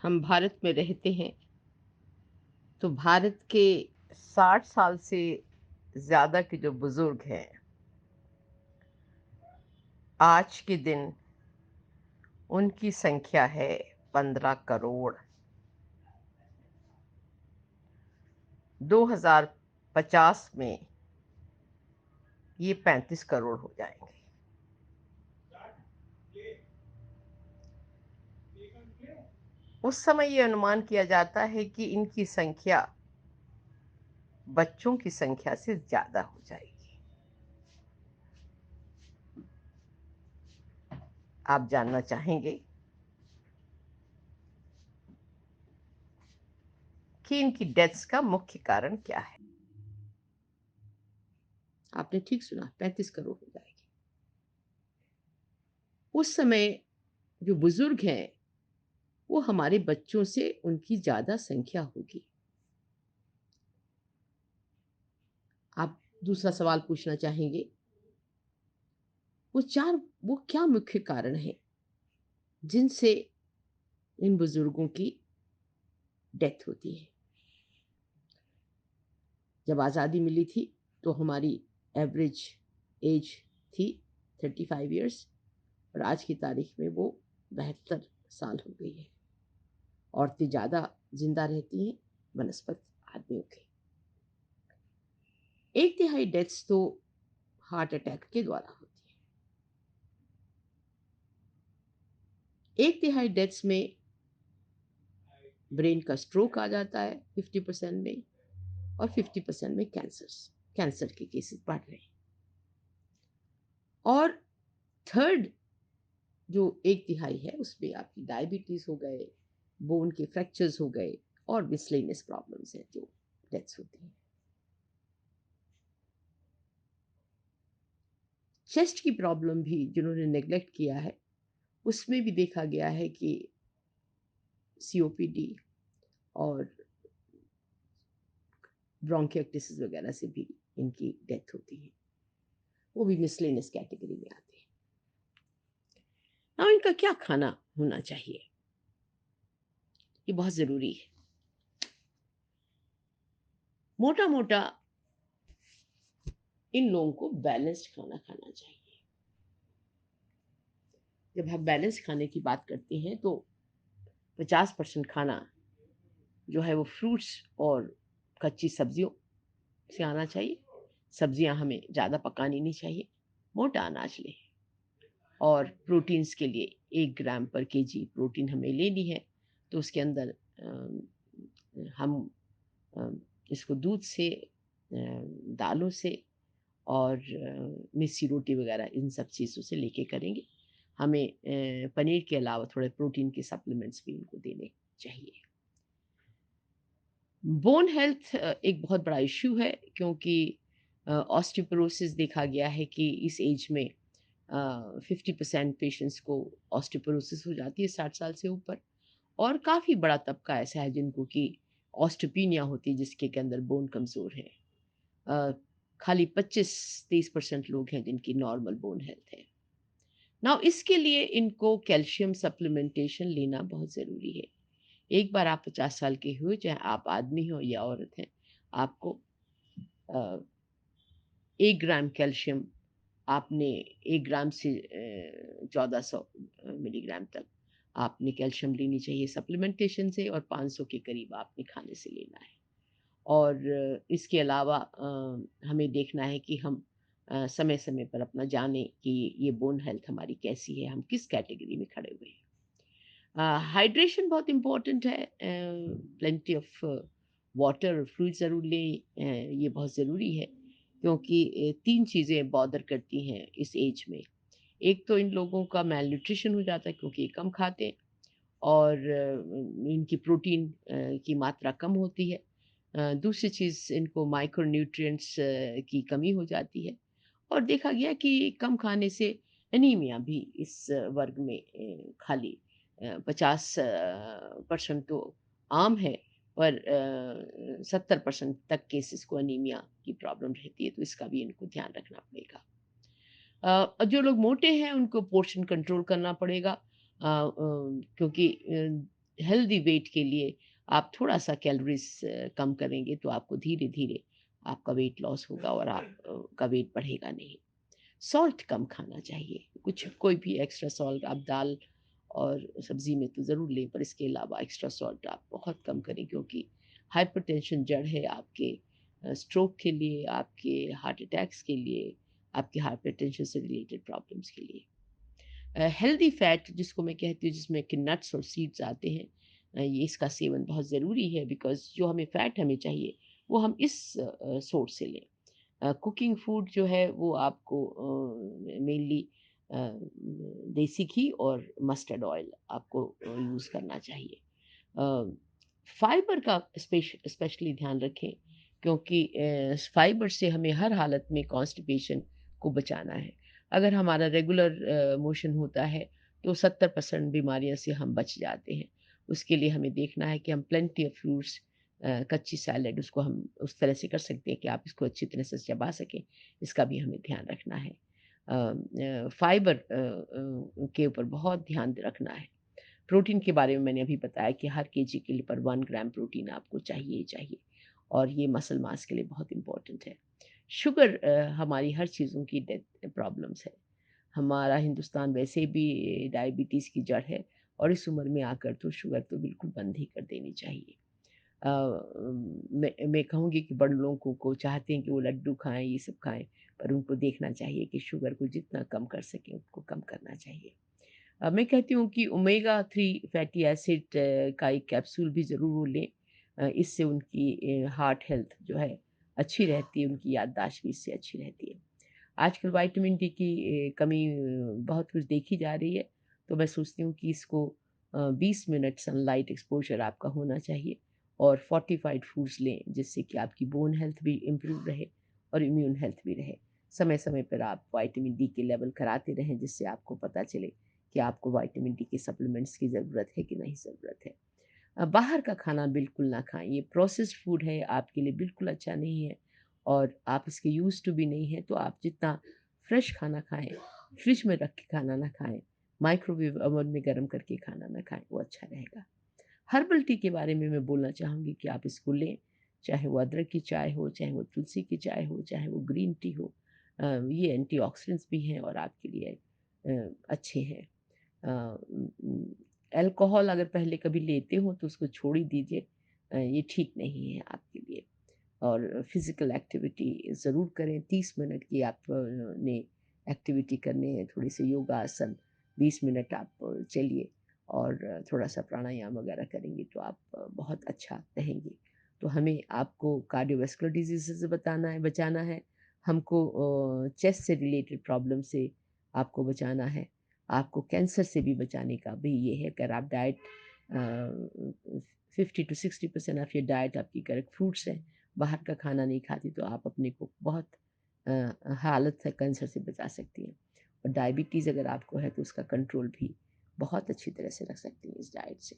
हम भारत में रहते हैं तो भारत के 60 साल से ज़्यादा के जो बुज़ुर्ग हैं, आज के दिन उनकी संख्या है 15 करोड़। 2050 में ये 35 करोड़ हो जाएंगे। उस समय ये अनुमान किया जाता है कि इनकी संख्या बच्चों की संख्या से ज़्यादा हो जाएगी। आप जानना चाहेंगे कि इनकी डेथ्स का मुख्य कारण क्या है? आपने ठीक सुना, 35 करोड़ हो जाएगी। उस समय जो बुजुर्ग हैं, वो हमारे बच्चों से उनकी ज़्यादा संख्या होगी। आप दूसरा सवाल पूछना चाहेंगे, वो क्या मुख्य कारण है जिनसे इन बुजुर्गों की डेथ होती है? जब आज़ादी मिली थी तो हमारी एवरेज एज थी 35 इयर्स और आज की तारीख में वो 72 साल हो गई है। औरतें ज़्यादा जिंदा रहती हैं बनस्पत आदमियों के। एक तिहाई डेथ्स तो हार्ट अटैक के द्वारा होती है। एक तिहाई डेथ्स में ब्रेन का स्ट्रोक आ जाता है 50% में, और 50% में कैंसर के केसेस बढ़ रहे हैं। और थर्ड जो एक तिहाई है उसमें आपकी डायबिटीज हो गए, बोन के फ्रैक्चर्स हो गए और मिसलेनियस प्रॉब्लम्स हैं जो डेथ्स होती हैं। चेस्ट की प्रॉब्लम भी जिन्होंने नेग्लेक्ट किया है, उसमें भी देखा गया है कि सीओपीडी और ब्रोंकियोटिस वगैरह से भी इनकी डेथ होती है। वो भी मिसलेनियस कैटेगरी में आते हैं। ना इनका क्या खाना होना चाहिए, ये बहुत ज़रूरी है। मोटा मोटा इन लोगों को बैलेंस्ड खाना खाना चाहिए। जब हम बैलेंस खाने की बात करते हैं तो 50% खाना जो है वो फ्रूट्स और कच्ची सब्जियों से आना चाहिए। सब्जियां हमें ज़्यादा पकानी नहीं चाहिए। मोटा अनाज लें और प्रोटीन्स के लिए 1 ग्राम पर केजी प्रोटीन हमें लेनी है। तो उसके अंदर हम अ, इसको दूध से, दालों से और मिस्सी रोटी वगैरह इन सब चीज़ों से लेके करेंगे। हमें पनीर के अलावा थोड़े प्रोटीन के सप्लीमेंट्स भी इनको देने चाहिए। बोन हेल्थ एक बहुत बड़ा इश्यू है, क्योंकि ऑस्टियोपोरोसिस देखा गया है कि इस एज में 50% पेशेंट्स को ऑस्टियोपोरोसिस हो जाती है 60 साल से ऊपर। और काफ़ी बड़ा तबका ऐसा है जिनको कि ऑस्टियोपिनिया होती है, जिसके के अंदर बोन कमज़ोर है। अ, खाली 25-30% लोग हैं जिनकी नॉर्मल बोन हेल्थ है। नाउ इसके लिए इनको कैल्शियम सप्लीमेंटेशन लेना बहुत ज़रूरी है। एक बार आप 50 साल के हुए, चाहे आप आदमी हो या औरत हैं, आपको अ, 1 ग्राम कैल्शियम आपने 1 ग्राम से 1400 मिलीग्राम तक आपने कैल्शियम लेनी चाहिए सप्लीमेंटेशन से, और 500 के करीब आपने खाने से लेना है। और इसके अलावा हमें देखना है कि हम समय-समय पर अपना जानें कि ये बोन हेल्थ हमारी कैसी है, हम किस कैटेगरी में खड़े हुए हैं। हाइड्रेशन बहुत इम्पोर्टेंट है। प्लेंटी ऑफ वाटर और फ्लूइड ज़रूर लें। ये बहुत ज़रूरी है, क्योंकि 3 चीज़ें बॉदर करती हैं इस एज में। एक तो इन लोगों का मेल न्यूट्रिशन हो जाता है क्योंकि ये कम खाते हैं, और इनकी प्रोटीन की मात्रा कम होती है। दूसरी चीज़, इनको माइक्रो न्यूट्रिएंट्स की कमी हो जाती है। और देखा गया कि कम खाने से एनीमिया भी इस वर्ग में खाली 50% तो आम है, पर 70% तक केसेस को एनीमिया की प्रॉब्लम रहती है, तो इसका भी इनको ध्यान रखना पड़ेगा। जो लोग मोटे हैं उनको पोर्शन कंट्रोल करना पड़ेगा, क्योंकि हेल्दी वेट के लिए आप थोड़ा-सा कैलोरीज़ कम करेंगे तो आपको धीरे-धीरे आपका वेट लॉस होगा और आप का वेट बढ़ेगा नहीं। सॉल्ट कम खाना चाहिए, कुछ कोई भी एक्स्ट्रा सॉल्ट आप दाल और सब्ज़ी में तो ज़रूर लें, पर इसके अलावा एक्स्ट्रा सॉल्ट आप बहुत कम करें क्योंकि हाइपरटेंशन जड़ है आपके स्ट्रोक के लिए, आपके हार्ट अटैक्स के लिए, आपके हाइपरटेंशन से रिलेटेड प्रॉब्लम्स के लिए। हेल्दी फैट जिसको मैं कहती हूँ जिसमें कि नट्स और सीड्स आते हैं, ये इसका सेवन बहुत ज़रूरी है बिकॉज़ जो हमें फैट हमें चाहिए वो हम इस सोर्स से लें। कुकिंग फूड जो है वो आपको मेनली देसी घी और मस्टर्ड ऑयल आपको यूज़ करना चाहिए। अ, फाइबर का स्पेशली ध्यान रखें क्योंकि फाइबर से हमें हर हालत में कॉन्स्टिपेशन को बचाना है। अगर हमारा रेगुलर मोशन होता है तो 70% बीमारियों से हम बच जाते हैं। उसके लिए हमें देखना है कि हम प्लेंटी ऑफ फ्रूट्स, कच्ची सैलेड उसको हम उस तरह से कर सकते हैं कि आप इसको अच्छी तरह से चबा सकें, इसका भी हमें ध्यान रखना है। फाइबर के ऊपर बहुत ध्यान रखना है। प्रोटीन के बारे में मैंने अभी बताया कि हर केजी के लिए पर 1 ग्राम प्रोटीन आपको चाहिए ही चाहिए और ये मसल मास के लिए बहुत इम्पोर्टेंट है। शुगर हमारी हर चीज़ों की डेथ प्रॉब्लम्स है। हमारा हिंदुस्तान वैसे भी डायबिटीज़ की जड़ है और इस उम्र में आकर तो शुगर तो बिल्कुल बंद ही कर देनी चाहिए। मैं कहूँगी कि बड़े लोगों को चाहते हैं कि वो लड्डू खाएँ, ये सब खाएँ, पर उनको देखना चाहिए कि शुगर को जितना कम कर सकें, उसको कम करना चाहिए। मैं कहती हूँ कि ओमेगा 3 फैटी एसिड का एक कैप्सूल भी ज़रूर वो लें। इससे उनकी हार्ट हेल्थ जो है अच्छी रहती है, उनकी याददाश्त भी इससे अच्छी रहती है। आजकल विटामिन डी की कमी बहुत कुछ देखी जा रही है, तो मैं सोचती हूँ कि इसको 20 मिनट सनलाइट एक्सपोज़र आपका होना चाहिए और फोर्टिफाइड फूड्स लें, जिससे कि आपकी बोन हेल्थ भी इम्प्रूव रहे और इम्यून हेल्थ भी रहे। समय-समय पर आप विटामिन डी के लेवल कराते रहें, जिससे आपको पता चले कि आपको विटामिन डी के सप्लीमेंट्स की ज़रूरत है कि नहीं ज़रूरत है। बाहर का खाना बिल्कुल ना खाएँ, ये प्रोसेस्ड फूड है, आपके लिए बिल्कुल अच्छा नहीं है और आप इसके यूज़्ड टू भी नहीं हैं, तो आप जितना फ्रेश खाना खाएँ, फ्रिज में रख के खाना ना खाएँ, माइक्रोवेव ओवन में गरम करके खाना ना खाएँ, वो अच्छा रहेगा। हर्बल टी के बारे में मैं बोलना चाहूँगी कि आप इसको लें, चाहे वो अदरक की चाय हो, चाहे वो तुलसी की चाय हो, चाहे वो ग्रीन टी हो। ये एंटीऑक्सीडेंट्स भी हैं और आपके लिए अच्छे हैं। अल्कोहल अगर पहले कभी लेते हो तो उसको छोड़ ही दीजिए। ये ठीक नहीं है आपके लिए और फिज़िकल एक्टिविटी ज़रूर करें। 30 मिनट की आप ने एक्टिविटी करनी है, थोड़ी सी योगासन, 20 मिनट आप चलिए और थोड़ा-सा प्राणायाम वगैरह करेंगे तो आप बहुत अच्छा रहेंगे। तो हमें आपको कार्डियोवैस्कुलर डिज़ीज़ से बचाना है, हमको चेस्ट से रिलेटेड प्रॉब्लम से आपको बचाना है। आपको कैंसर से भी बचाने का भी ये है, अगर आप diet 50 to 60% of your diet आपकी करेक्ट फ्रूट्स हैं, बाहर का खाना नहीं खाती तो आप अपने को बहुत हालत से कैंसर से बचा सकती हैं और डायबिटीज़ अगर आपको है तो उसका कंट्रोल भी बहुत अच्छी तरह से रख सकती हैं इस डाइट से।